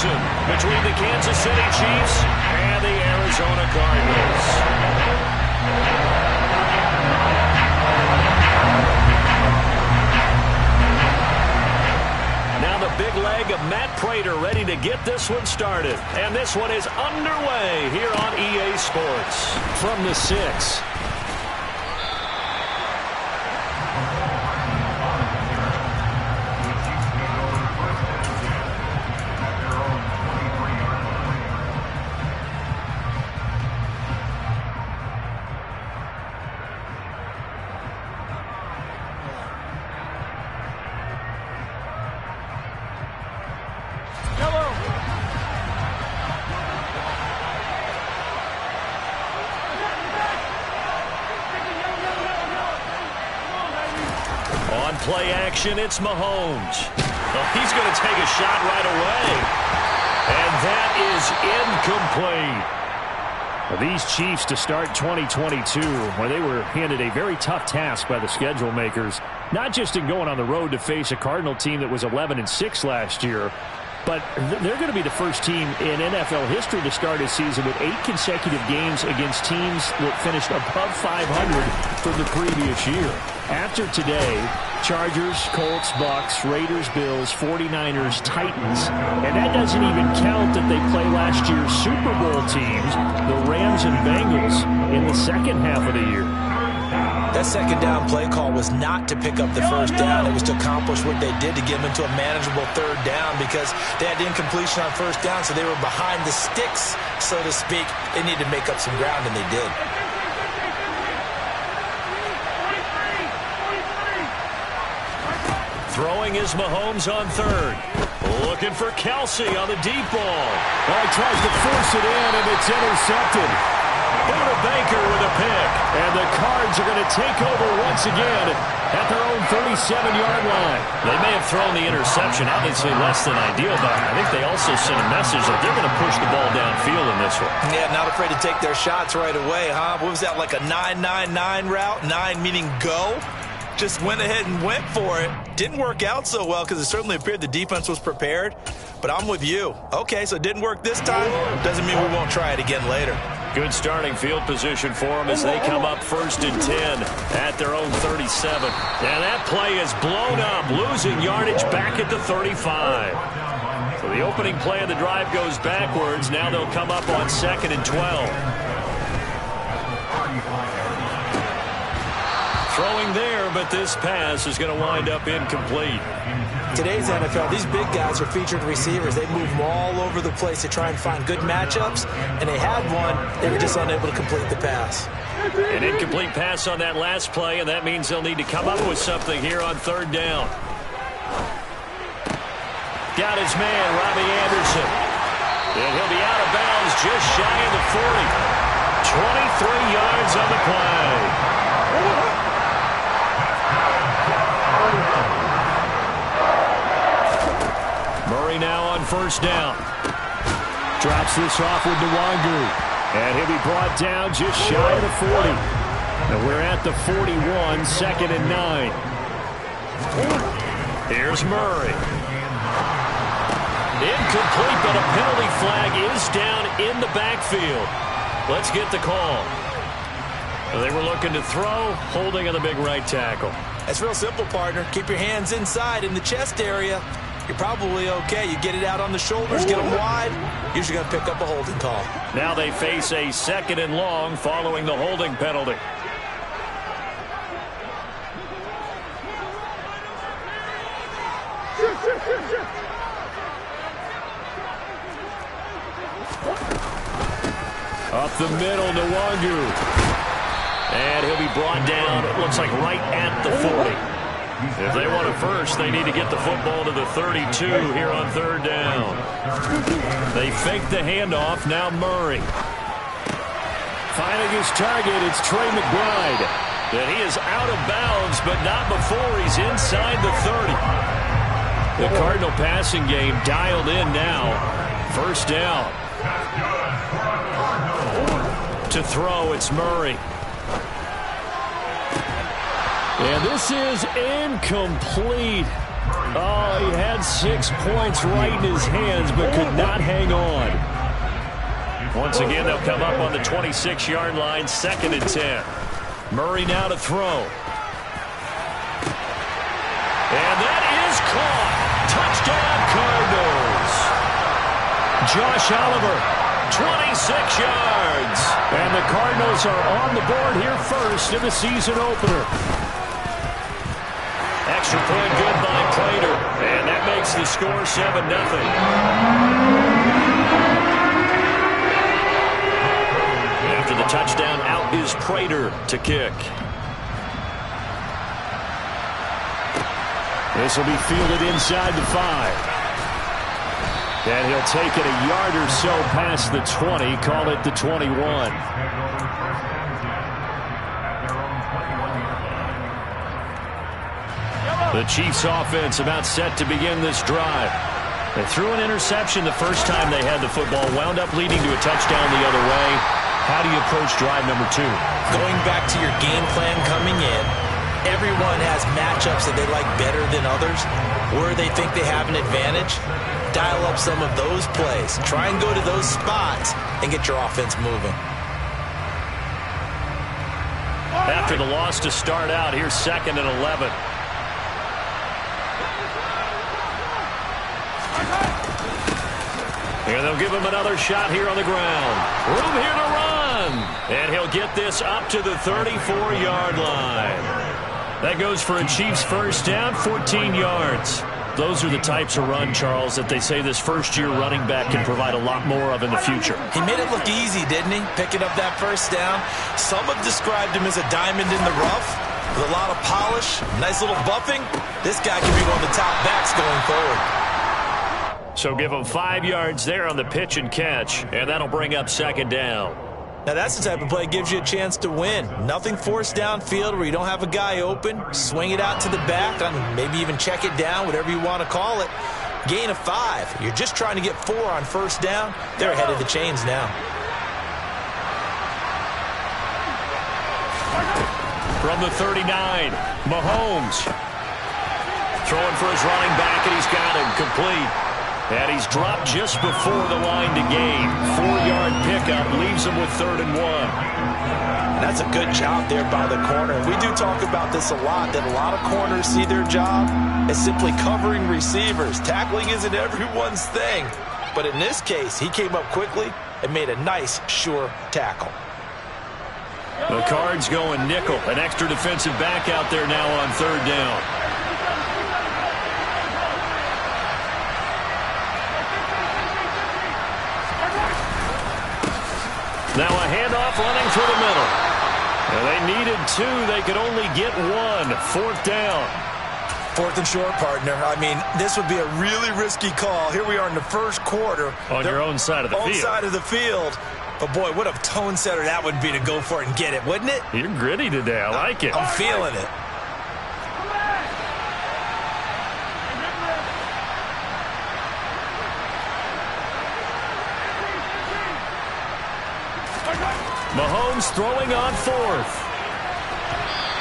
postseason between the Kansas City Chiefs and the Arizona Cardinals. Now the big leg of Matt Prater ready to get this one started. And this one is underway here on EA Sports. From the 6. Play action, it's Mahomes. Well, he's going to take a shot right away. And that is incomplete. Well, these Chiefs to start 2022, where they were handed a very tough task by the schedule makers, not just in going on the road to face a Cardinal team that was 11-6 last year, but they're going to be the first team in NFL history to start a season with 8 consecutive games against teams that finished above 500 from the previous year. After today, Chargers, Colts, Bucks, Raiders, Bills, 49ers, Titans, and that doesn't even count that they play last year's Super Bowl teams, the Rams and Bengals, in the second half of the year. That second down play call was not to pick up the first down. It was to accomplish what they did to get them into a manageable third down because they had incompletion on first down, so they were behind the sticks, so to speak. They needed to make up some ground, and they did. Throwing is Mahomes on third. Looking for Kelsey on the deep ball. Oh, he tries to force it in, and it's intercepted. Buda Baker with a pick. And the Cards are going to take over once again at their own 37-yard line. They may have thrown the interception, obviously less than ideal, but I think they also sent a message that they're going to push the ball downfield in this one. Yeah, not afraid to take their shots right away, huh? What was that, like a 9-9-9 route? 9 meaning go? Just went ahead and went for it. Didn't work out so well because it certainly appeared the defense was prepared. But I'm with you. Okay, so it didn't work this time. Doesn't mean we won't try it again later. Good starting field position for them as they come up 1st and 10 at their own 37. And that play is blown up, losing yardage back at the 35. So the opening play of the drive goes backwards. Now they'll come up on 2nd and 12. Throwing there, but this pass is going to wind up incomplete. Today's NFL, these big guys are featured receivers. They move them all over the place to try and find good matchups, and they had one. They were just unable to complete the pass. An incomplete pass on that last play, and that means they'll need to come up with something here on 3rd down. Got his man, Robbie Anderson. And he'll be out of bounds just shy of the 40. 23 yards on the play. Murray now on 1st down. Drops this off with Nwangu. And he'll be brought down just shy of the 40. And we're at the 41, 2nd and 9. Here's Murray. Incomplete, but a penalty flag is down in the backfield. Let's get the call. They were looking to throw, holding on the big right tackle. That's real simple, partner. Keep your hands inside in the chest area. You're probably okay. You get it out on the shoulders, get them wide. Usually going to pick up a holding call. Now they face a 2nd and long following the holding penalty. Up the middle, Nwangu. And he'll be brought down, it looks like right at the 40. If they want a first, they need to get the football to the 32 here on 3rd down. They fake the handoff, now Murray. Finding his target, it's Trey McBride. And he is out of bounds, but not before he's inside the 30. The Cardinal passing game dialed in now. 1st down. To throw, it's Murray. And this is incomplete. Oh, he had 6 points right in his hands, but could not hang on. Once again, they'll come up on the 26-yard line, 2nd and 10. Murray now to throw. And that is caught. Touchdown, Cardinals. Josh Oliver, 26 yards. And the Cardinals are on the board here first in the season opener. Extra point good by Prater. And that makes the score 7-0. After the touchdown, out is Prater to kick. This will be fielded inside the 5. And he'll take it a yard or so past the 20, call it the 21. The Chiefs offense about set to begin this drive. They threw an interception the first time they had the football, wound up leading to a touchdown the other way. How do you approach drive number 2? Going back to your game plan coming in, everyone has matchups that they like better than others, where they think they have an advantage. Dial up some of those plays. Try and go to those spots and get your offense moving. After the loss to start out, here's 2nd and 11. And they'll give him another shot here on the ground. Room here to run. And he'll get this up to the 34-yard line. That goes for a Chiefs first down, 14 yards. Those are the types of run, Charles, that they say this first-year running back can provide a lot more of in the future. He made it look easy, didn't he? Picking up that first down. Some have described him as a diamond in the rough with a lot of polish, nice little buffing. This guy could be one of the top backs going forward. So give him 5 yards there on the pitch and catch, and that'll bring up 2nd down. Now that's the type of play that gives you a chance to win. Nothing forced downfield where you don't have a guy open. Swing it out to the back, maybe even check it down, whatever you want to call it. Gain of 5. You're just trying to get 4 on first down. They're ahead of the chains now. From the 39, Mahomes. Throwing for his running back, and he's got him complete. And he's dropped just before the line to gain. 4-yard pickup leaves him with 3rd and 1. That's a good job there by the corner. We do talk about this a lot, that a lot of corners see their job as simply covering receivers. Tackling isn't everyone's thing. But in this case, he came up quickly and made a nice, sure tackle. The Cards going nickel. An extra defensive back out there now on 3rd down. Now a handoff running through the middle. And they needed 2. They could only get 1. 4th down. 4th and short, partner. I mean, this would be a really risky call. Here we are in the first quarter. On your own side of the field. Own side of the field. But, boy, what a tone setter that would be to go for it and get it, wouldn't it? You're gritty today. I like it. I'm feeling it. Mahomes throwing on 4th.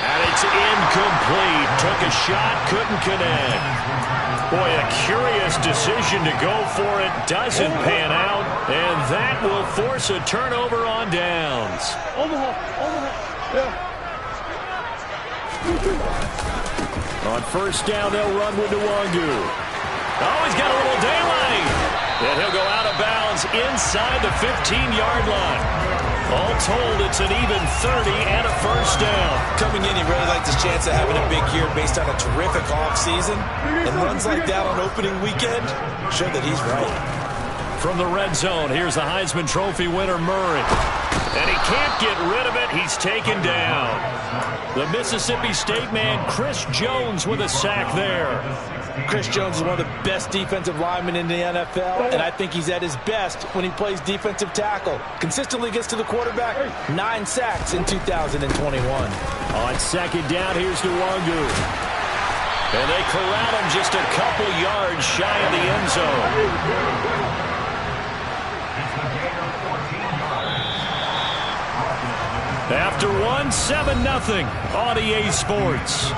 And it's incomplete. Took a shot, couldn't connect. Boy, a curious decision to go for it. Doesn't pan out. And that will force a turnover on downs. On first down, they'll run with Nwangu. Oh, he's got a little daylight. And he'll go out of bounds inside the 15-yard line. All told, it's an even 30 and a first down. Coming in, he really liked his chance of having a big year based on a terrific offseason. And runs like that on opening weekend show that he's right. From the red zone, here's the Heisman Trophy winner, Murray. And he can't get rid of it. He's taken down. The Mississippi State man, Chris Jones, with a sack there. Chris Jones is one of the best defensive linemen in the NFL, and I think he's at his best when he plays defensive tackle. Consistently gets to the quarterback. 9 sacks in 2021. On 2nd down, here's Nwangu. And they corral him just a couple yards shy of the end zone. After 1, 7-0 on EA Sports.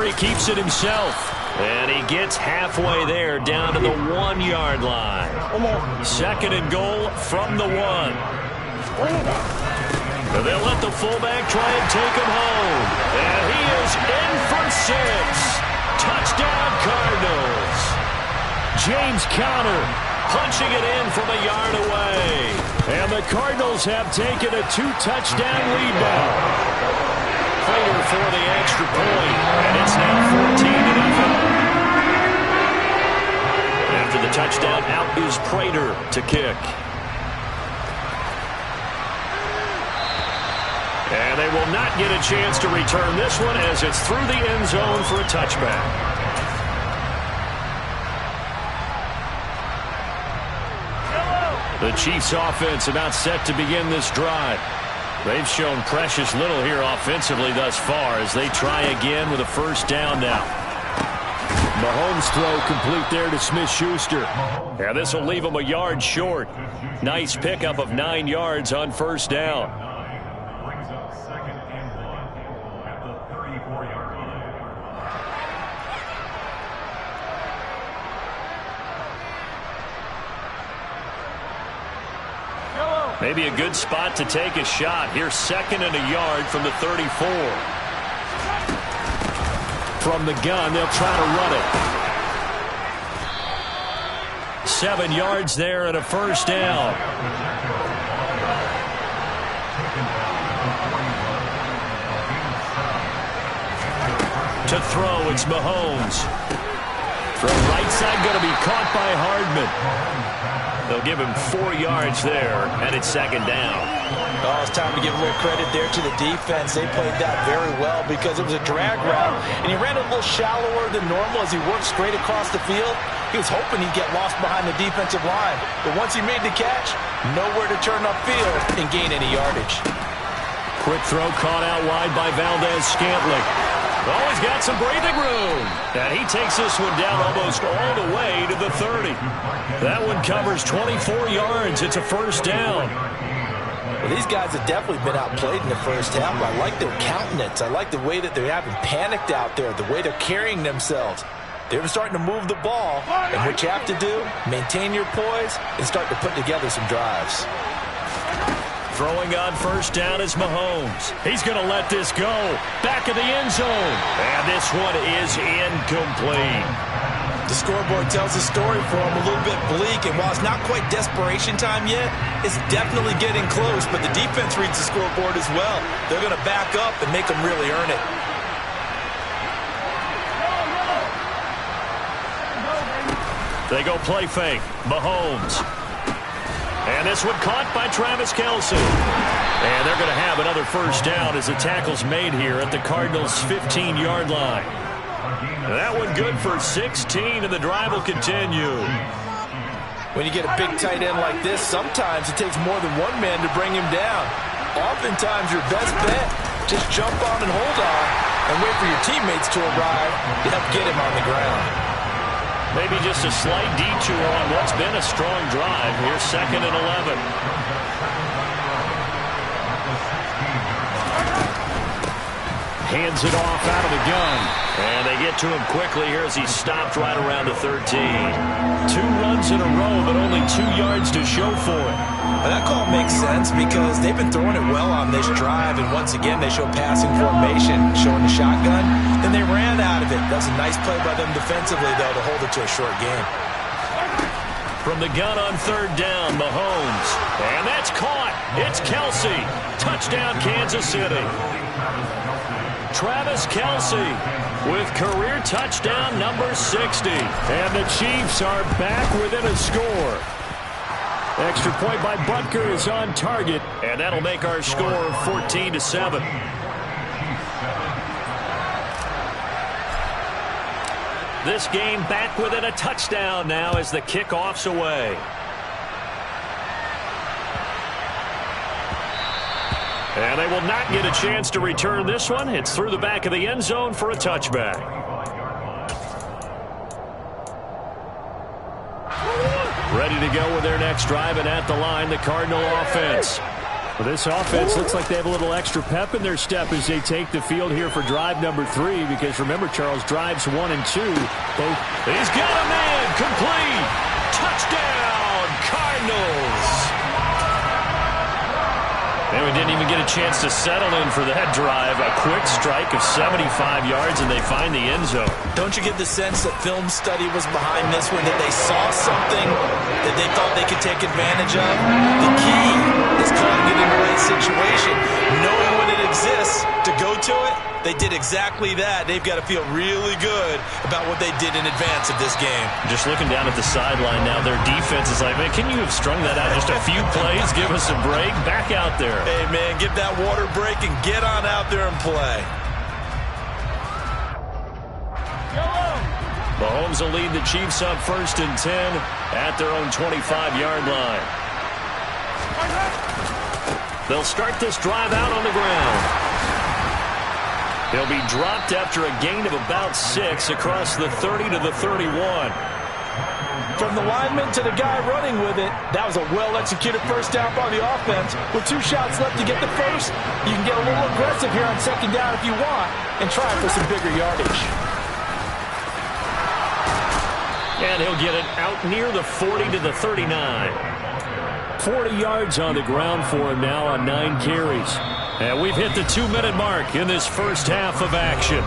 he keeps it himself. And he gets halfway there, down to the 1-yard line. 2nd and goal from the 1. They'll let the fullback try and take him home. And he is in for 6. Touchdown, Cardinals. James Conner punching it in from a yard away. And the Cardinals have taken a 2-touchdown lead now. Prater for the extra point, and it's now 14-0. After the touchdown, out is Prater to kick. And they will not get a chance to return this one as it's through the end zone for a touchback. The Chiefs offense about set to begin this drive. They've shown precious little here offensively thus far as they try again with a first down now. Mahomes throw complete there to Smith-Schuster. Yeah, this will leave him a yard short. Nice pickup of 9 yards on first down. Brings up 2nd and 1 at the 34-yard line. Maybe a good spot to take a shot. Here's 2nd and a yard from the 34. From the gun, they'll try to run it. 7 yards there and a first down. To throw, it's Mahomes. From right side, going to be caught by Hardman. They'll give him 4 yards there, and it's 2nd down. Oh, it's time to give a little credit there to the defense. They played that very well because it was a drag route, and he ran a little shallower than normal as he worked straight across the field. He was hoping he'd get lost behind the defensive line, but once he made the catch, nowhere to turn upfield and gain any yardage. Quick throw caught out wide by Valdez-Scantling. Oh, he's got some breathing room. And he takes this one down almost all the way to the 30. That one covers 24 yards. It's a first down. Well, these guys have definitely been outplayed in the first half. I like their countenance. I like the way that they haven't panicked out there, the way they're carrying themselves. They're starting to move the ball. And what you have to do, maintain your poise and start to put together some drives. Throwing on first down is Mahomes. He's going to let this go. Back of the end zone. And this one is incomplete. The scoreboard tells a story for him, a little bit bleak. And while it's not quite desperation time yet, it's definitely getting close. But the defense reads the scoreboard as well. They're going to back up and make them really earn it. They go play fake. Mahomes. And this one caught by Travis Kelce. And they're going to have another first down as the tackle's made here at the Cardinals' 15-yard line. That one good for 16, and the drive will continue. When you get a big tight end like this, sometimes it takes more than one man to bring him down. Oftentimes, your best bet, just jump on and hold on and wait for your teammates to arrive to help get him on the ground. Maybe just a slight detour on what's been a strong drive. Here's 2nd and 11. Hands it off out of the gun. And they get to him quickly here as he's stopped right around the 13. 2 runs in a row, but only 2 yards to show for it. Well, that call makes sense because they've been throwing it well on this drive, and once again they show passing formation, showing the shotgun. Then they ran out of it. That's a nice play by them defensively, though, to hold it to a short game. From the gun on 3rd down, Mahomes. And that's caught. It's Kelce. Touchdown, Kansas City. Travis Kelce with career touchdown number 60. And the Chiefs are back within a score. Extra point by Butker is on target, and that'll make our score 14-7. This game back within a touchdown now as the kickoff's away. And they will not get a chance to return this one. It's through the back of the end zone for a touchback. Ready to go with their next drive, and at the line, the Cardinal offense. Well, this offense looks like they have a little extra pep in their step as they take the field here for drive number 3, because remember, Charles, drives 1 and 2. Both. He's got a man, complete. Touchdown, Cardinals. And we didn't even get a chance to settle in for that drive. A quick strike of 75 yards, and they find the end zone. Don't you get the sense that film study was behind this one, that they saw something that they thought they could take advantage of? The key is calling it in the right situation. Knowing when it exists to go to it, they did exactly that. They've got to feel really good about what they did in advance of this game. Just looking down at the sideline now, their defense is like, man, can you have strung that out just a few plays? Give us a break. Back out there. Hey, man, give that water break and get on out there and play. Mahomes will lead the Chiefs up 1st and 10 at their own 25-yard line. They'll start this drive out on the ground. He'll be dropped after a gain of about 6 across the 30 to the 31. From the lineman to the guy running with it, that was a well-executed first down by the offense. With 2 shots left to get the first, you can get a little aggressive here on 2nd down if you want and try for some bigger yardage. And he'll get it out near the 40 to the 39. 40 yards on the ground for him now on 9 carries. And we've hit the 2-minute mark in this first half of action.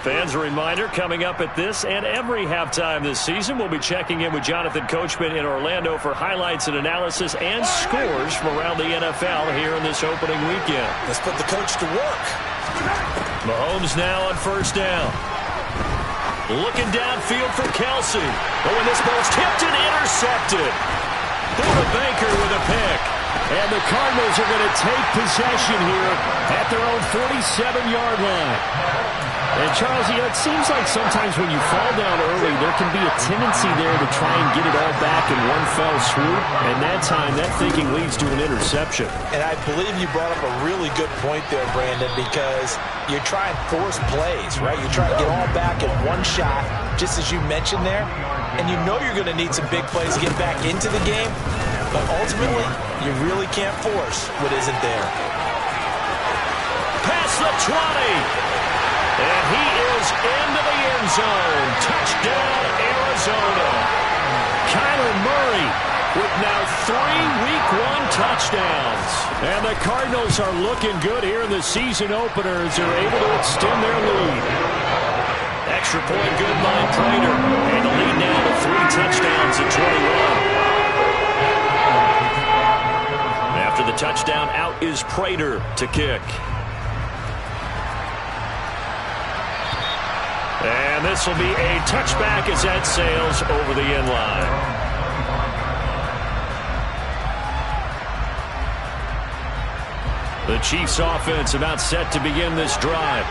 Fans, a reminder, coming up at this and every halftime this season, we'll be checking in with Jonathan Coachman in Orlando for highlights and analysis and scores from around the NFL here in this opening weekend. Let's put the coach to work. Mahomes now on 1st down. Looking downfield for Kelsey. Oh, and this ball's tipped and intercepted. Buda Baker with a pick. And the Cardinals are going to take possession here at their own 47-yard line. And, Charles, it seems like sometimes when you fall down early, there can be a tendency there to try and get it all back in one fell swoop. And that time, that thinking leads to an interception. And I believe you brought up a really good point there, Brandon, because you're trying to force plays, right? You're trying to get all back in one shot, just as you mentioned there. And you know you're going to need some big plays to get back into the game. But ultimately, you really can't force what isn't there. Past the 20. And he is into the end zone. Touchdown, Arizona. Kyler Murray with now 3 Week 1 touchdowns. And the Cardinals are looking good here in the season opener as they're able to extend their lead. Extra point good by Prater. And the lead now to 3 touchdowns at 21. After the touchdown, out is Prater to kick. And this will be a touchback as that sails over the end line. The Chiefs offense about set to begin this drive.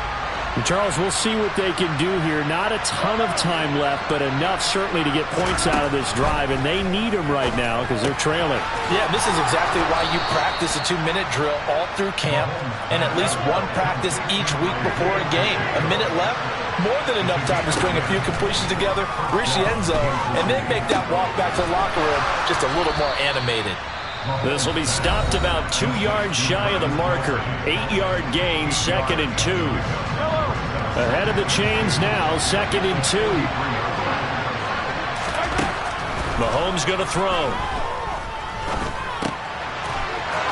And Charles, we'll see what they can do here. Not a ton of time left, but enough certainly to get points out of this drive, and they need them right now because they're trailing. Yeah, this is exactly why you practice a 2-minute drill all through camp and at least one practice each week before a game. A minute left, more than enough time to string a few completions together, reach the end zone, and then make that walk back to the locker room just a little more animated. This will be stopped about 2 yards shy of the marker. 8-yard gain, 2nd and 2. Ahead of the chains now, 2nd and 2. Mahomes going to throw.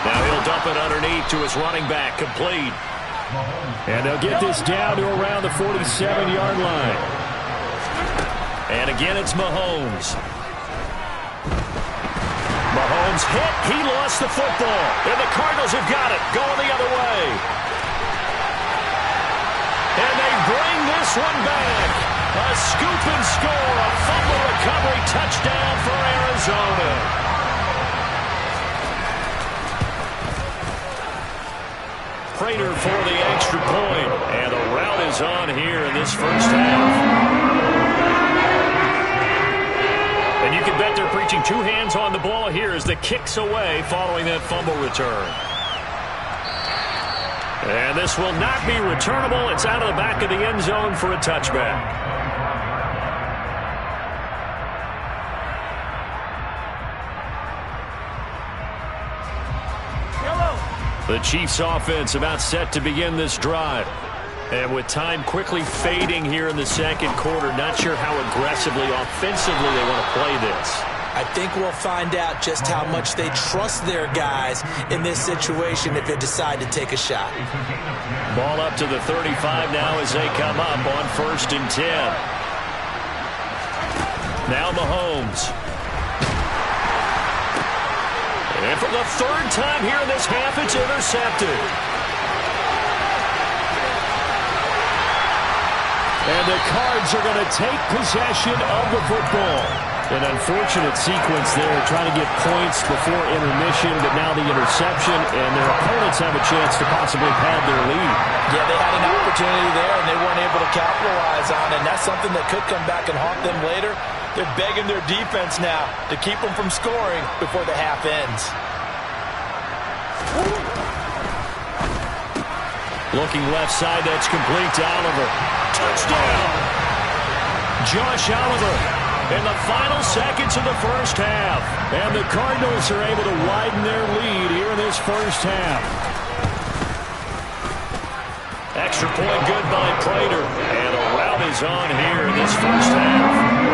Now he'll dump it underneath to his running back, complete. And they'll get this down to around the 47-yard line. And again, it's Mahomes. Mahomes hit. He lost the football. And the Cardinals have got it. Going the other way. And they bring this one back. A scoop and score. A fumble recovery touchdown for Arizona. Prater for the extra point. And the route is on here in this first half. And you can bet they're preaching 2 hands on the ball here as the kick's away following that fumble return. And this will not be returnable. It's out of the back of the end zone for a touchback. The Chiefs offense about set to begin this drive. And with time quickly fading here in the second quarter, not sure how aggressively, offensively they want to play this. I think we'll find out just how much they trust their guys in this situation if they decide to take a shot. Ball up to the 35 now as they come up on 1st and 10. Now Mahomes. And for the 3rd time here in this half, it's intercepted. And the Cards are going to take possession of the football. An unfortunate sequence there, trying to get points before intermission, but now the interception, and their opponents have a chance to possibly pad their lead. Yeah, they had an opportunity there, and they weren't able to capitalize on it, and that's something that could come back and haunt them later. They're begging their defense now to keep them from scoring before the half ends. Looking left side, that's complete to Oliver. Touchdown! Josh Oliver in the final seconds of the first half. And the Cardinals are able to widen their lead here in this first half. Extra point good by Prater. And a rout is on here in this first half.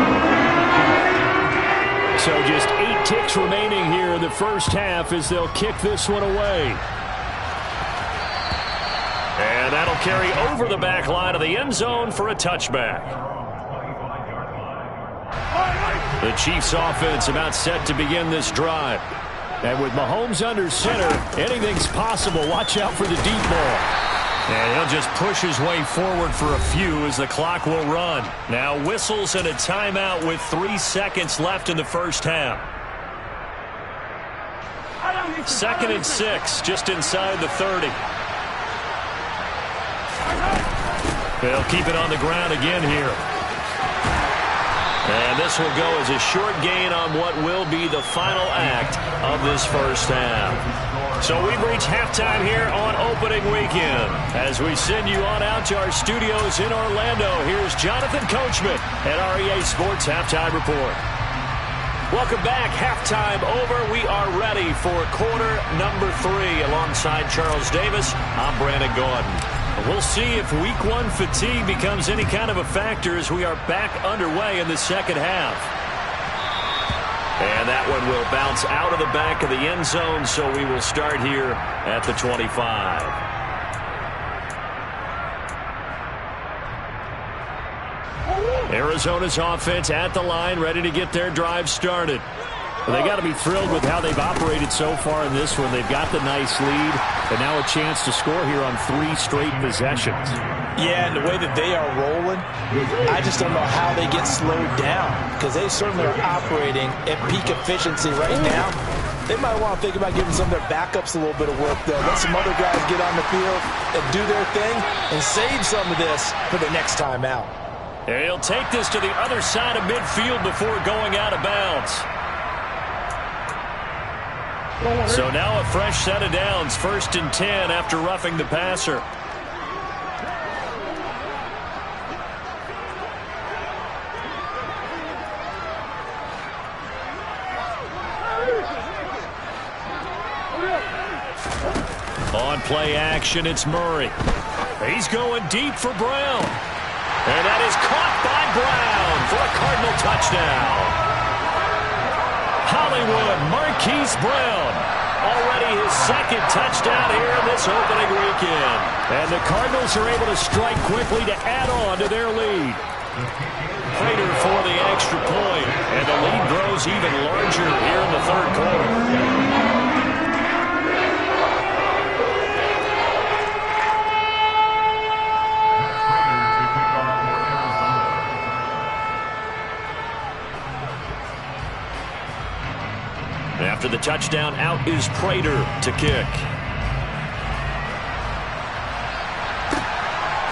So just 8 ticks remaining here in the first half as they'll kick this one away. And that'll carry over the back line of the end zone for a touchback. The Chiefs offense about set to begin this drive. And with Mahomes under center, anything's possible. Watch out for the deep ball. And he'll just push his way forward for a few as the clock will run. Now whistles and a timeout with 3 seconds left in the first half. 2nd and 6, just inside the 30. They'll keep it on the ground again here. And this will go as a short gain on what will be the final act of this first half. So we've reached halftime here on opening weekend. As we send you on out to our studios in Orlando, here's Jonathan Coachman at our EA Sports Halftime Report. Welcome back. Halftime over. We are ready for quarter number 3. Alongside Charles Davis, I'm Brandon Gaudin. We'll see if week 1 fatigue becomes any kind of a factor as we are back underway in the second half. And that one will bounce out of the back of the end zone, so we will start here at the 25. Arizona's offense at the line, ready to get their drive started. Well, they got to be thrilled with how they've operated so far in this one. They've got the nice lead, and now a chance to score here on 3 straight possessions. Yeah, and the way that they are rolling, I just don't know how they get slowed down, because they certainly are operating at peak efficiency right now. They might want to think about giving some of their backups a little bit of work, though. Let some other guys get on the field and do their thing and save some of this for the next time out. And he'll take this to the other side of midfield before going out of bounds. So now a fresh set of downs, 1st and 10 after roughing the passer. On play action, it's Murray. He's going deep for Brown. And that is caught by Brown for a Cardinal touchdown. Hollywood Marquise Brown, already his 2nd touchdown here in this opening weekend. And the Cardinals are able to strike quickly to add on to their lead. Prater for the extra point, and the lead grows even larger here in the 3rd quarter. After the touchdown, out is Prater to kick.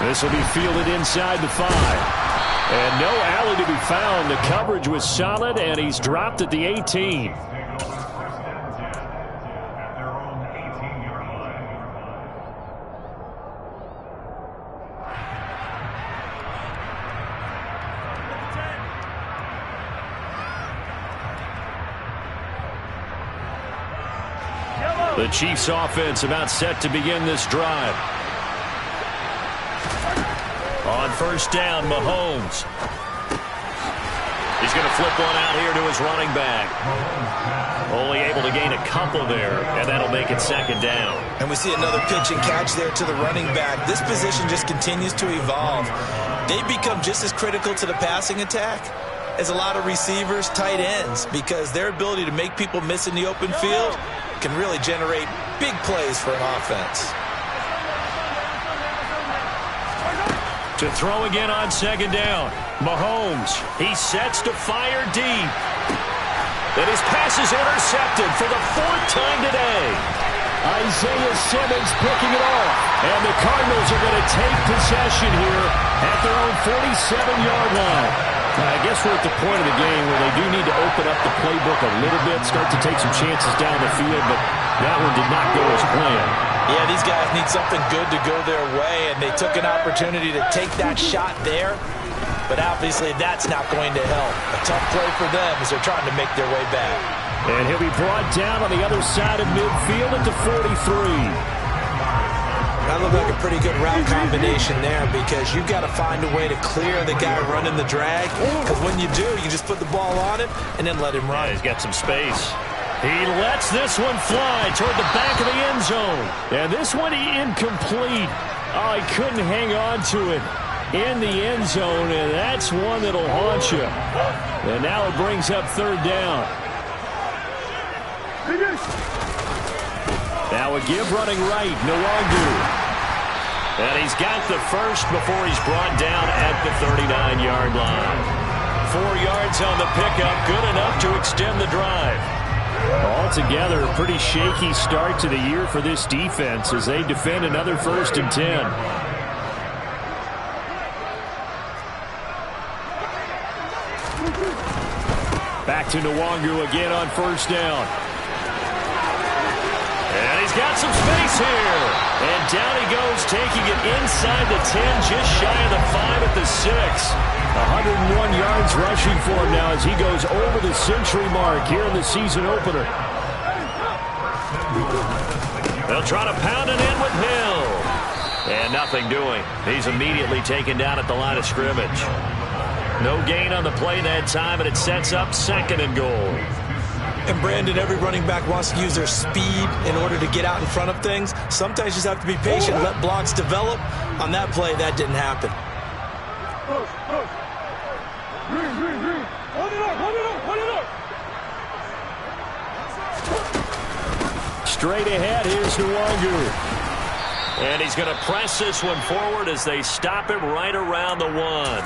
This will be fielded inside the 5. And no alley to be found. The coverage was solid, and he's dropped at the 18. The Chiefs offense about set to begin this drive. On first down, Mahomes. He's going to flip one out here to his running back. Only able to gain a couple there, and that'll make it second down. And we see another pitch and catch there to the running back. This position just continues to evolve. They become just as critical to the passing attack as a lot of receivers, tight ends, because their ability to make people miss in the open field can really generate big plays for an offense. To throw again on second down. Mahomes, he sets to fire deep. And his pass is intercepted for the 4th time today. Isaiah Simmons picking it off. And the Cardinals are going to take possession here at their own 47-yard line. I guess we're at the point of the game where they do need to open up the playbook a little bit, start to take some chances down the field, but that one did not go as planned. Yeah, these guys need something good to go their way, and they took an opportunity to take that shot there, but obviously that's not going to help. A tough play for them as they're trying to make their way back. And he'll be brought down on the other side of midfield at the 43. That looked like a pretty good route combination there because you've got to find a way to clear the guy running the drag, because when you do, you just put the ball on him and then let him run. Yeah, he's got some space. He lets this one fly toward the back of the end zone. And this one incomplete. Oh, he couldn't hang on to it in the end zone, and that's one that'll haunt you. And now it brings up third down. Now a give running right, Nwangu. And he's got the first before he's brought down at the 39-yard line. 4 yards on the pickup, good enough to extend the drive. Altogether, a pretty shaky start to the year for this defense as they defend another 1st and 10. Back to Nwangu again on first down. And he's got some space here. And down he goes, taking it inside the 10, just shy of the 5 at the 6. 101 yards rushing for him now as he goes over the century mark here in the season opener. They'll try to pound it in with Hill. And nothing doing. He's immediately taken down at the line of scrimmage. No gain on the play that time, and it sets up 2nd and goal. And Brandon, every running back wants to use their speed in order to get out in front of things. Sometimes you just have to be patient, let blocks develop. On that play, that didn't happen. Straight ahead, here's Nwangu. And he's going to press this one forward as they stop him right around the 1.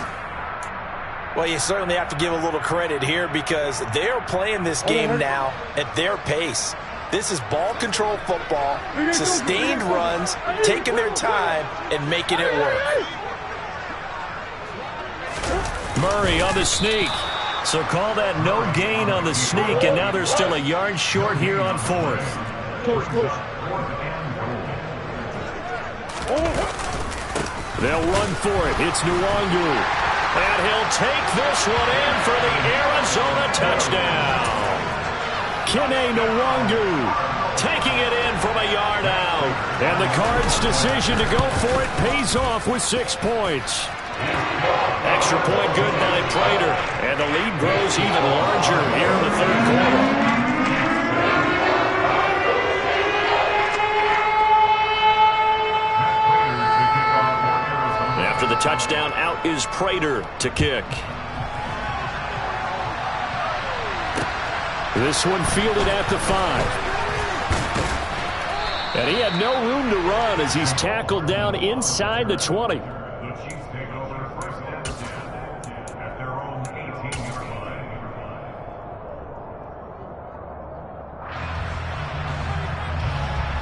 Well, you certainly have to give a little credit here because they're playing this game now at their pace. This is ball control football, sustained runs, taking their time and making it work. Murray on the sneak. So call that no gain on the sneak, and now they're still a yard short here on 4th. They'll run for it. It's Nwangu. And he'll take this one in for the Arizona touchdown. Kene Nwangu taking it in from a yard out. And the Cards' decision to go for it pays off with 6 points. Extra point good by Prater. And the lead grows even larger here in the 3rd quarter. After the touchdown, out is Prater to kick. This one fielded at the 5. And he had no room to run as he's tackled down inside the 20. The Chiefs take over 1st and 10 at their own 18-yard line.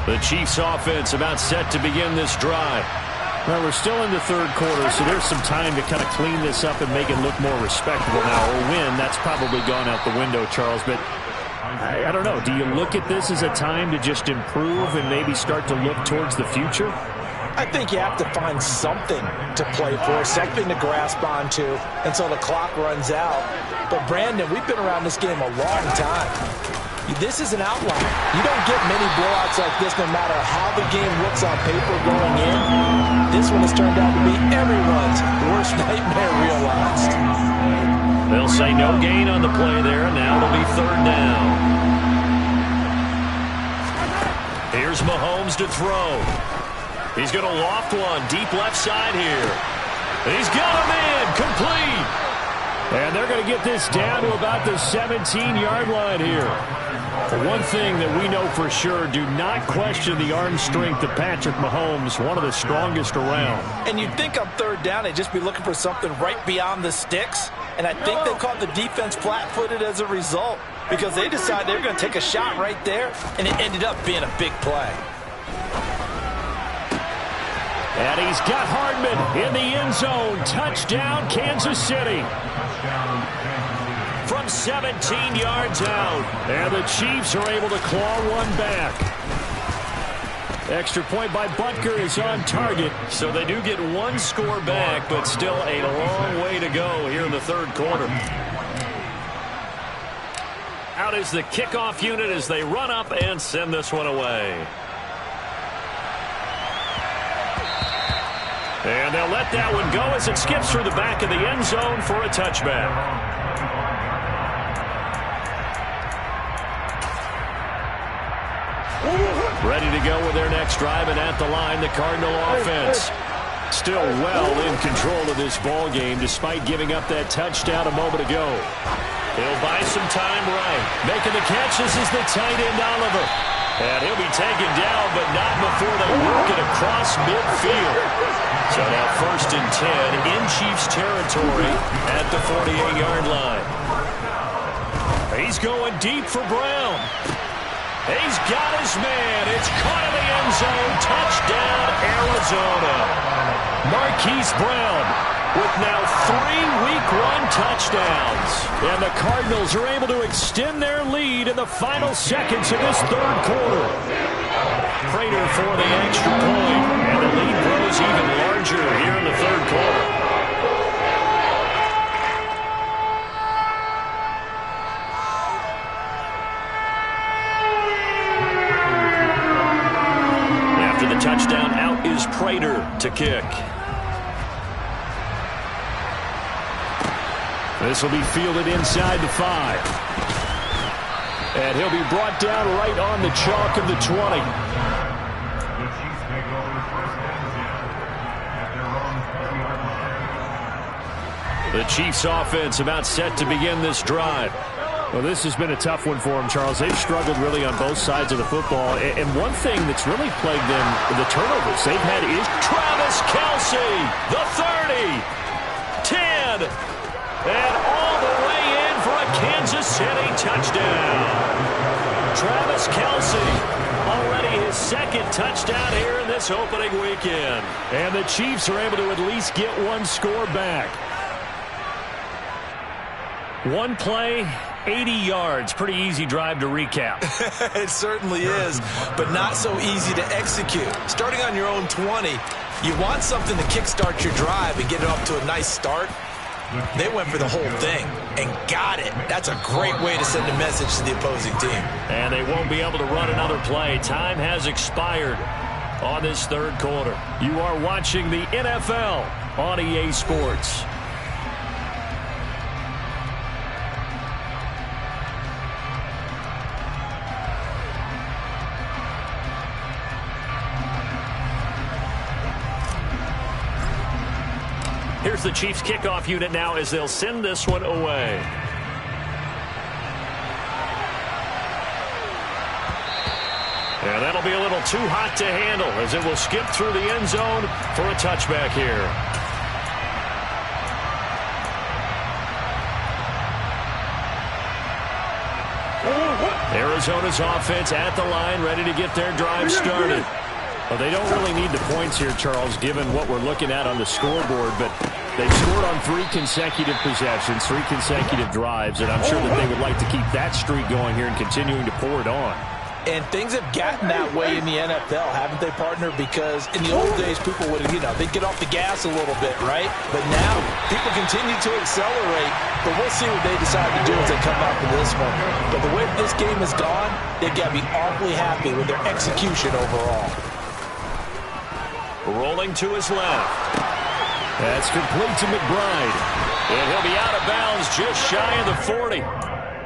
The Chiefs offense about set to begin this drive. Well, we're still in the 3rd quarter, so there's some time to kind of clean this up and make it look more respectable now. Or win, that's probably gone out the window, Charles. But I don't know. Do you look at this as a time to just improve and maybe start to look towards the future? I think you have to find something to play for, something to grasp onto until the clock runs out. But, Brandon, we've been around this game a long time. This is an outlier. You don't get many blowouts like this no matter how the game looks on paper going in. This one has turned out to be everyone's worst nightmare realized. They'll say no gain on the play there. Now it'll be third down. Here's Mahomes to throw. He's going to loft one deep left side here. He's got him in. Complete. And they're going to get this down to about the 17-yard line here. One thing that we know for sure, do not question the arm strength of Patrick Mahomes, one of the strongest around. And you'd think on third down they'd just be looking for something right beyond the sticks. And I think they caught the defense flat-footed as a result because they decided they were going to take a shot right there, and it ended up being a big play. And he's got Hardman in the end zone. Touchdown, Kansas City. From 17 yards out. And the Chiefs are able to claw one back. Extra point by Butker is on target. So they do get one score back, but still a long way to go here in the third quarter. Out is the kickoff unit as they run up and send this one away. And they'll let that one go as it skips through the back of the end zone for a touchback. Ready to go with their next drive, and at the line, the Cardinal offense. Still well in control of this ball game despite giving up that touchdown a moment ago. He'll buy some time right. Making the catch, this is the tight end Oliver. And he'll be taken down, but not before they work it across midfield. So now 1st and 10 in Chiefs territory at the 48-yard line. He's going deep for Brown. He's got his man. It's caught in the end zone. Touchdown, Arizona. Marquise Brown with now 3 Week 1 touchdowns. And the Cardinals are able to extend their lead in the final seconds of this third quarter. Prater for the extra point. And the lead grows even larger here in the third quarter. The touchdown, out is Prater to kick. This will be fielded inside the 5. And he'll be brought down right on the chalk of the 20. The Chiefs take over 1st and 10 at their own 20-yard line. The Chiefs offense about set to begin this drive. Well, this has been a tough one for them, Charles. They've struggled really on both sides of the football. And one thing that's really plagued them, the turnovers they've had is Travis Kelce, the 30, 10, and all the way in for a Kansas City touchdown. Travis Kelce, already his 2nd touchdown here in this opening weekend. And the Chiefs are able to at least get one score back. One play, 80 yards. Pretty easy drive to recap. It certainly is, but not so easy to execute. Starting on your own 20, you want something to kickstart your drive and get it off to a nice start. They went for the whole thing and got it. That's a great way to send a message to the opposing team. And they won't be able to run another play. Time has expired on this third quarter. You are watching the NFL on EA Sports. Here's the Chiefs kickoff unit now as they'll send this one away. And that'll be a little too hot to handle as it will skip through the end zone for a touchback here. Arizona's offense at the line, ready to get their drive started. Well, they don't really need the points here, Charles, given what we're looking at on the scoreboard, but they've scored on 3 consecutive possessions, 3 consecutive drives, and I'm sure that they would like to keep that streak going here and continuing to pour it on. And things have gotten that way in the NFL, haven't they, partner? Because in the old days, people would, they'd get off the gas a little bit, right? But now, people continue to accelerate. But we'll see what they decide to do as they come out for this one. But the way this game has gone, they've got to be awfully happy with their execution overall. Rolling to his left. That's complete to McBride. And he'll be out of bounds just shy of the 40.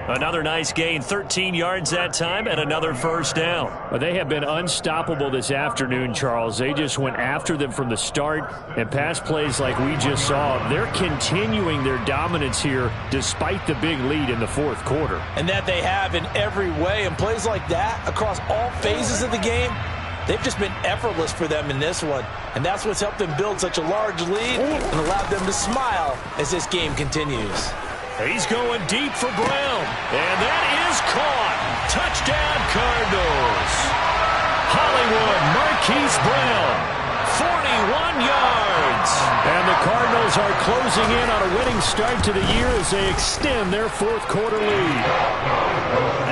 Another nice gain, 13 yards that time, and another first down. Well, they have been unstoppable this afternoon, Charles. They just went after them from the start, and pass plays like we just saw. They're continuing their dominance here despite the big lead in the fourth quarter. And that they have in every way. And plays like that across all phases of the game, they've just been effortless for them in this one. And that's what's helped them build such a large lead and allowed them to smile as this game continues. He's going deep for Brown. And that is caught. Touchdown, Cardinals. Hollywood Marquise Brown, 41 yards. And the Cardinals are closing in on a winning start to the year as they extend their fourth quarter lead.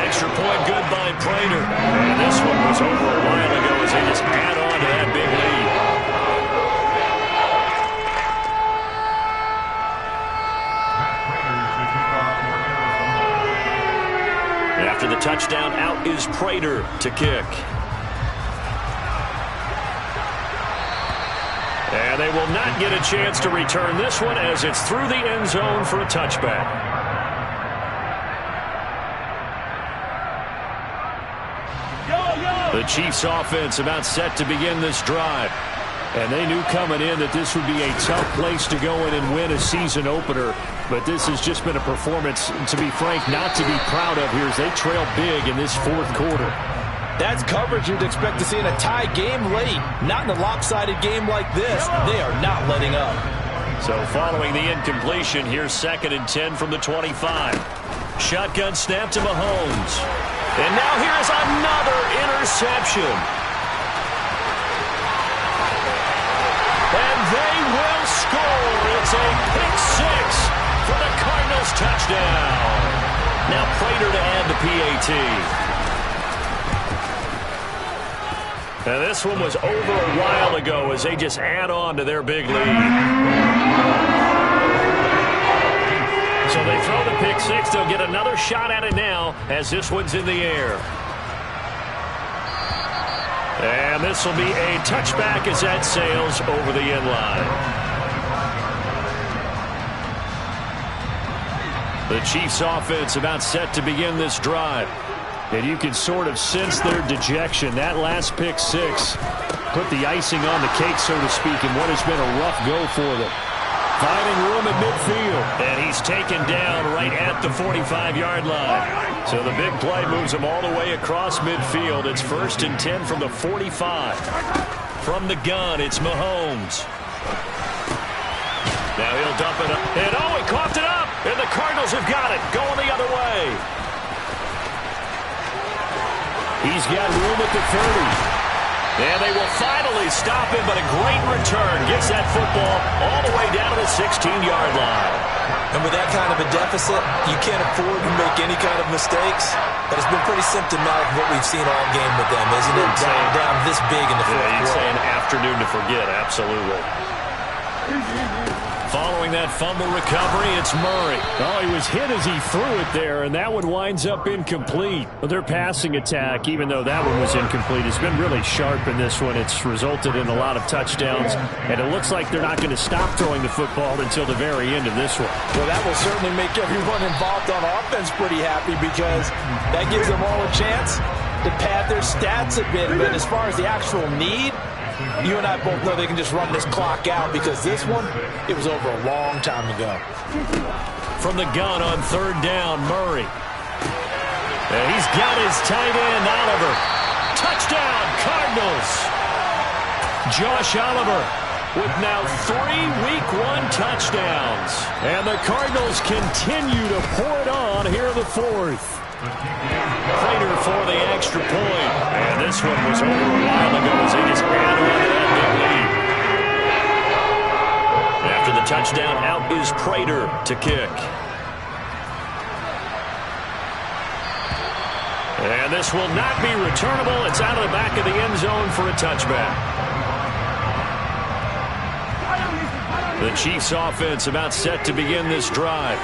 Extra point good by Prater. And this one was over a while ago as they just add on to that big lead. After the touchdown, out is Prater to kick. And they will not get a chance to return this one as it's through the end zone for a touchback. The Chiefs offense about set to begin this drive. And they knew coming in that this would be a tough place to go in and win a season opener. But this has just been a performance, to be frank, not to be proud of here as they trail big in this fourth quarter. That's coverage you'd expect to see in a tie game late. Not in a lopsided game like this. They are not letting up. So following the incompletion, here's 2nd and 10 from the 25. Shotgun snap to Mahomes. And now here's another interception. And they will score. It's a pick six for the Cardinals touchdown. Now Prater to add the PAT. And this one was over a while ago as they just add on to their big lead. So they throw the pick six. They'll get another shot at it now as this one's in the air. And this will be a touchback as that sails over the end line. The Chiefs offense about set to begin this drive. And you can sort of sense their dejection. That last pick six put the icing on the cake, so to speak, in what has been a rough go for them. Finding room at midfield. And he's taken down right at the 45-yard line. So the big play moves him all the way across midfield. It's 1st and 10 from the 45. From the gun, it's Mahomes. Now he'll dump it up. And he coughed it up. And the Cardinals have got it. Going the other way. He's got room at the 30. And they will finally stop him, but a great return. Gets that football all the way down to the 16-yard line. And with that kind of a deficit, you can't afford to make any kind of mistakes. But it's been pretty symptomatic of what we've seen all game with them, isn't it? Down this big in the fourth quarter. You'd say an afternoon to forget, absolutely. Following that fumble recovery, it's Murray. Oh, he was hit as he threw it there, and that one winds up incomplete. But their passing attack, even though that one was incomplete, has been really sharp in this one. It's resulted in a lot of touchdowns, and it looks like they're not going to stop throwing the football until the very end of this one. Well, that will certainly make everyone involved on offense pretty happy because that gives them all a chance to pad their stats a bit. But as far as the actual need, you and I both know they can just run this clock out because this one, it was over a long time ago. From the gun on 3rd down, Murray. And he's got his tight end, Oliver. Touchdown, Cardinals. Josh Oliver with now 3 Week 1 touchdowns. And the Cardinals continue to pour it on here in the fourth. Prater for the extra point. And this one was over a while ago as they just add on to that big lead. After the touchdown, out is Prater to kick. And this will not be returnable. It's out of the back of the end zone for a touchback. The Chiefs offense about set to begin this drive.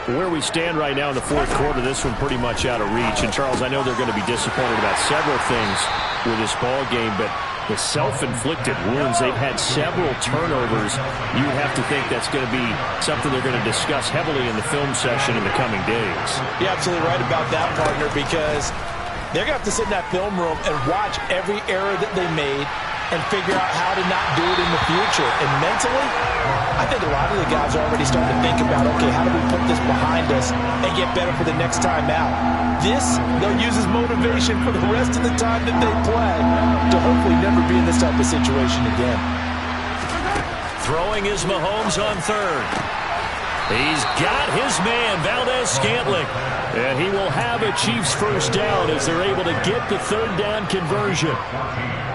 Where we stand right now in the fourth quarter, this one pretty much out of reach. And, Charles, I know they're going to be disappointed about several things with this ball game, but the self-inflicted wounds, they've had several turnovers. You have to think that's going to be something they're going to discuss heavily in the film session in the coming days. You're absolutely right about that, partner, because they're going to have to sit in that film room and watch every error that they made and figure out how to not do it in the future. And mentally, I think a lot of the guys are already starting to think about, okay, how do we put this behind us and get better for the next time out? This, they'll use as motivation for the rest of the time that they play to hopefully never be in this type of situation again. Throwing is Mahomes on third. He's got his man, Valdez-Scantling. And he will have a Chiefs first down as they're able to get the third down conversion.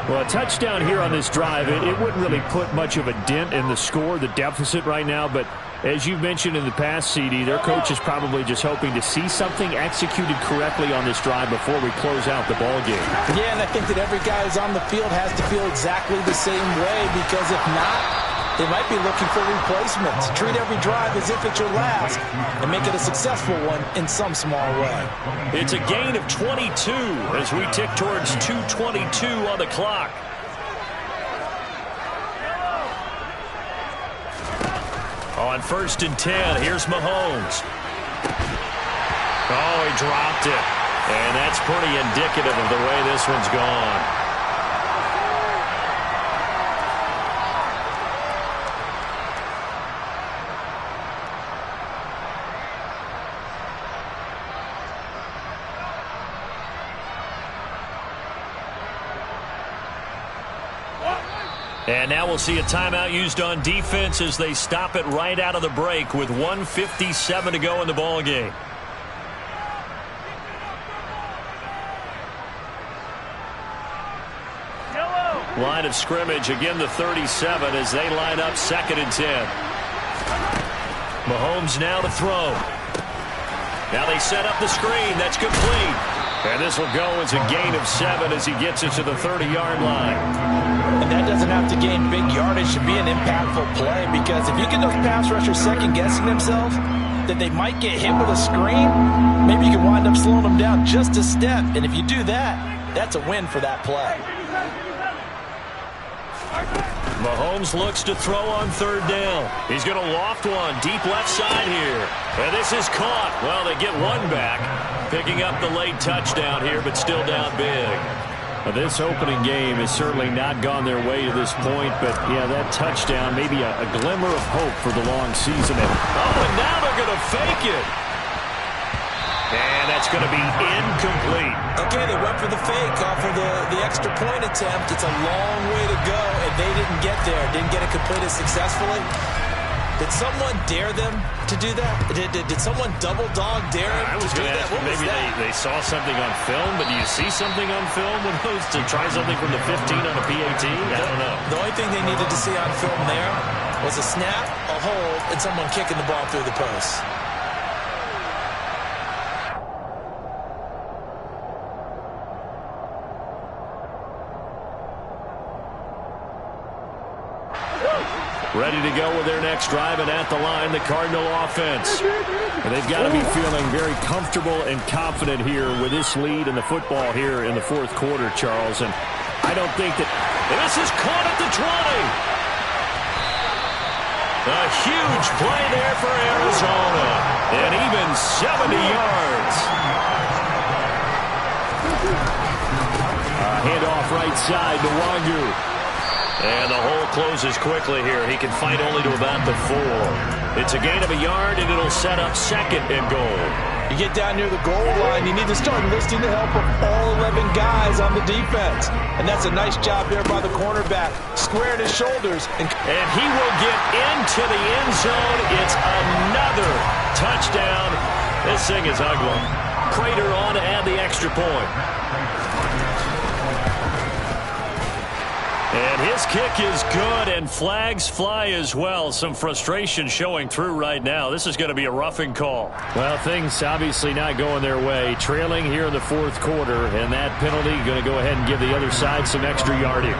Well, a touchdown here on this drive, it wouldn't really put much of a dent in the score, the deficit right now. But as you've mentioned in the past, CD, their coach is probably just hoping to see something executed correctly on this drive before we close out the ball game. Yeah, and I think that every guy who's on the field has to feel exactly the same way, because if not, they might be looking for replacements. Treat every drive as if it's your last and make it a successful one in some small way. It's a gain of 22 as we tick towards 2:22 on the clock. On 1st and 10, here's Mahomes. Oh, he dropped it. And that's pretty indicative of the way this one's gone. And now we'll see a timeout used on defense as they stop it right out of the break with 1:57 to go in the ball game. Line of scrimmage, again the 37 as they line up 2nd and 10. Mahomes now to throw. Now they set up the screen. That's complete. And this will go as a gain of 7 as he gets it to the 30-yard line. And that doesn't have to gain big yardage to be an impactful play, because if you get those pass rushers second-guessing themselves that they might get hit with a screen, maybe you can wind up slowing them down just a step. And if you do that, that's a win for that play. Mahomes looks to throw on 3rd down. He's going to loft one deep left side here. And this is caught. Well, they get one back, picking up the late touchdown here, but still down big. Well, this opening game has certainly not gone their way to this point, but, yeah, that touchdown, maybe a glimmer of hope for the long season. And now they're going to fake it. And that's going to be incomplete. Okay, they went for the fake off of the extra point attempt. It's a long way to go, and they didn't get there. Didn't get it completed successfully. Did someone dare them to do that? Did someone double dog dare them to do that? What was maybe that? they saw something on film, but do you see something on film when those to try something from the 15 on a PAT? I don't know. The only thing they needed to see on film there was a snap, a hold, and someone kicking the ball through the post. Ready to go with their next drive, and at the line, the Cardinal offense. And they've got to be feeling very comfortable and confident here with this lead in the football here in the fourth quarter, Charles. And I don't think that... And this is caught at the 20. A huge play there for Arizona. And even 70 yards. Handoff right side to Wangu. And the hole closes quickly here. He can fight only to about the 4. It's a gain of a yard, and it'll set up 2nd and goal. You get down near the goal line, you need to start enlisting the help of all 11 guys on the defense. And that's a nice job there by the cornerback, squaring his shoulders. And he will get into the end zone. It's another touchdown. This thing is ugly. Prater on to add the extra point. And his kick is good, and flags fly as well. Some frustration showing through right now. This is going to be a roughing call. Well, things obviously not going their way. Trailing here in the fourth quarter, and that penalty going to go ahead and give the other side some extra yardage.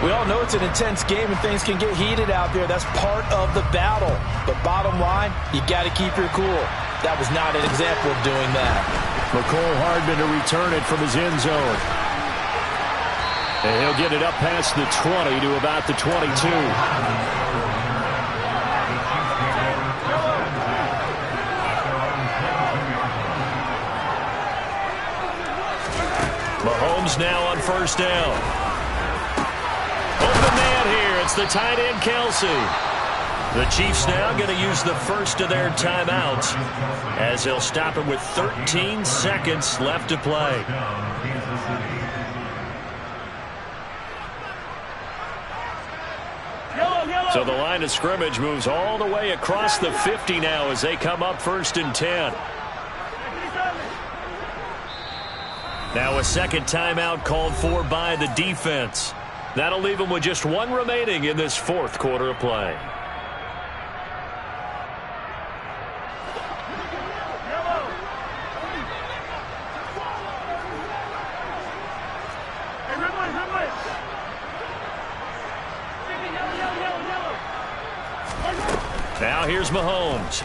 We all know it's an intense game and things can get heated out there. That's part of the battle. But bottom line, you got to keep your cool. That was not an example of doing that. McCole Hardman to return it from his end zone. And he'll get it up past the 20 to about the 22. Mahomes now on first down. Open man here. It's the tight end, Kelsey. The Chiefs now going to use the first of their timeouts as they'll stop it with 13 seconds left to play. So the line of scrimmage moves all the way across the 50 now as they come up 1st and 10. Now a second timeout called for by the defense. That'll leave them with just one remaining in this fourth quarter of play. Now here's Mahomes.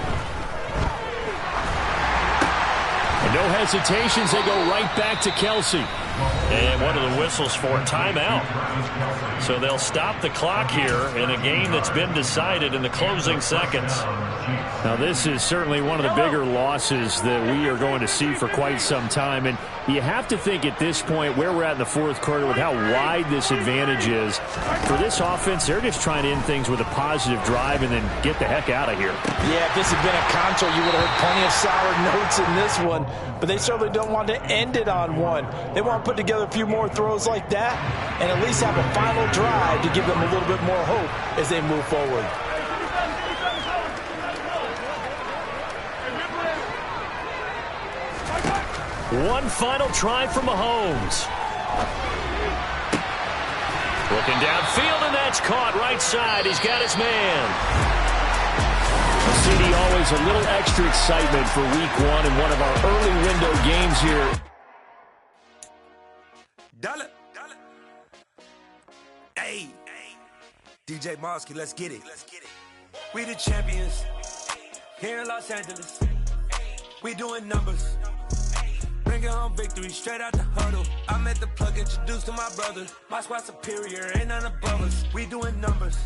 And no hesitations, they go right back to Kelsey. And one of the whistles for timeout. So they'll stop the clock here in a game that's been decided in the closing seconds. Now this is certainly one of the bigger losses that we are going to see for quite some time. And you have to think at this point where we're at in the fourth quarter with how wide this advantage is. For this offense, they're just trying to end things with a positive drive and then get the heck out of here. Yeah, if this had been a contra, you would have heard plenty of sour notes in this one. But they certainly don't want to end it on one. They want to put together a few more throws like that and at least have a final drive to give them a little bit more hope as they move forward. One final try for Mahomes. Looking downfield, and that's caught right side. He's got his man. CD, always a little extra excitement for week one and one of our early window games here. Dollar. Hey, DJ Mosky, let's get it. We the champions here in Los Angeles. We doing numbers. Bringing home victory straight out the huddle. I met the plug, introduced to my brother. My squad superior, ain't none above us. We doing numbers.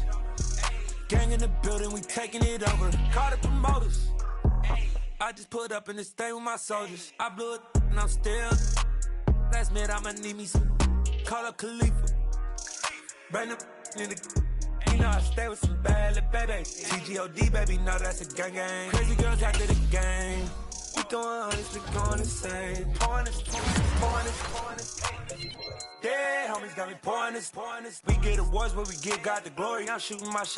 Gang in the building, we taking it over. Call the promoters. I just put up in this thing with my soldiers. I blew it and I'm still. Last minute I'ma need me some. Call up Khalifa. Bring up in the. You know I stay with some bad little baby. TGOD baby, know that's a gang gang. Crazy girls after the game. We doing honest, we going insane. Pouring this. Yeah, homies got me pouring this. We get awards, but we give God the glory. I'm shooting my shot.